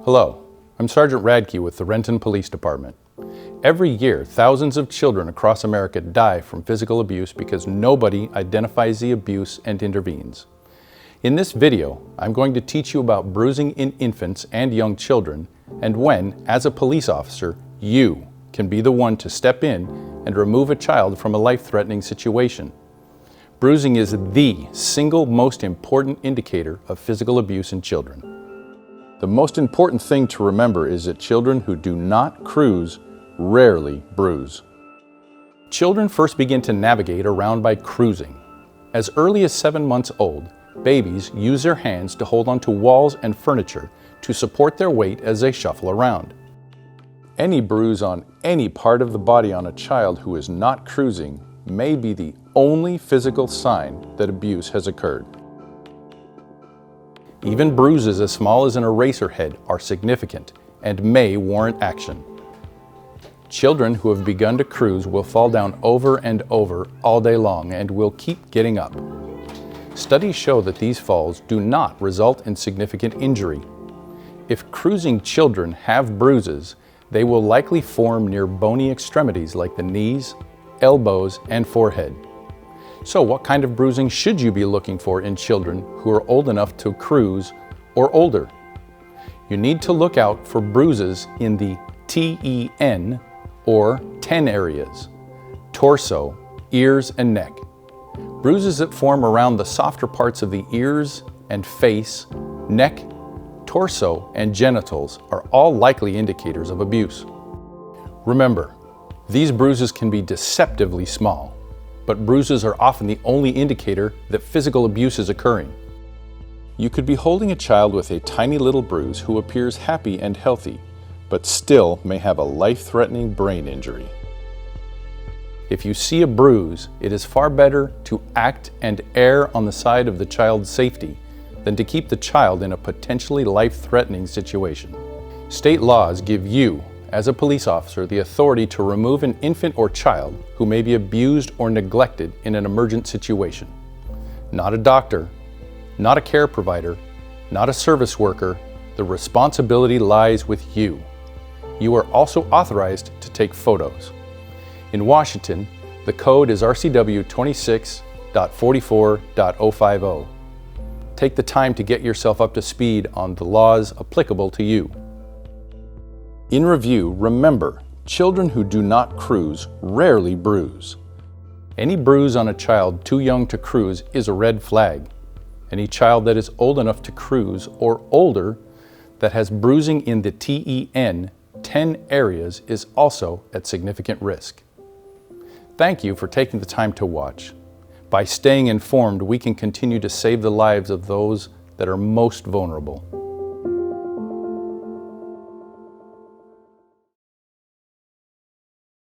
Hello, I'm Sergeant Radke with the Renton Police Department. Every year, thousands of children across America die from physical abuse because nobody identifies the abuse and intervenes. In this video, I'm going to teach you about bruising in infants and young children and when, as a police officer, you can be the one to step in and remove a child from a life-threatening situation. Bruising is the single most important indicator of physical abuse in children. The most important thing to remember is that children who do not cruise rarely bruise. Children first begin to navigate around by cruising. As early as 7 months old, babies use their hands to hold onto walls and furniture to support their weight as they shuffle around. Any bruise on any part of the body on a child who is not cruising may be the only physical sign that abuse has occurred. Even bruises as small as an eraser head are significant and may warrant action. Children who have begun to cruise will fall down over and over all day long and will keep getting up. Studies show that these falls do not result in significant injury. If cruising children have bruises, they will likely form near bony extremities like the knees, elbows, and forehead. So what kind of bruising should you be looking for in children who are old enough to cruise or older? You need to look out for bruises in the TEN or 10 areas: torso, ears, and neck. Bruises that form around the softer parts of the ears and face, neck, torso, and genitals are all likely indicators of abuse. Remember, these bruises can be deceptively small, but bruises are often the only indicator that physical abuse is occurring. You could be holding a child with a tiny little bruise who appears happy and healthy, but still may have a life-threatening brain injury. If you see a bruise, it is far better to act and err on the side of the child's safety than to keep the child in a potentially life-threatening situation. State laws give you, as a police officer, the authority to remove an infant or child who may be abused or neglected in an emergent situation. Not a doctor, not a care provider, not a service worker. The responsibility lies with you. You are also authorized to take photos. In Washington, the code is RCW 26.44.050. Take the time to get yourself up to speed on the laws applicable to you. In review, remember, children who do not cruise rarely bruise. Any bruise on a child too young to cruise is a red flag. Any child that is old enough to cruise or older that has bruising in the TEN 10 areas is also at significant risk. Thank you for taking the time to watch. By staying informed, we can continue to save the lives of those that are most vulnerable.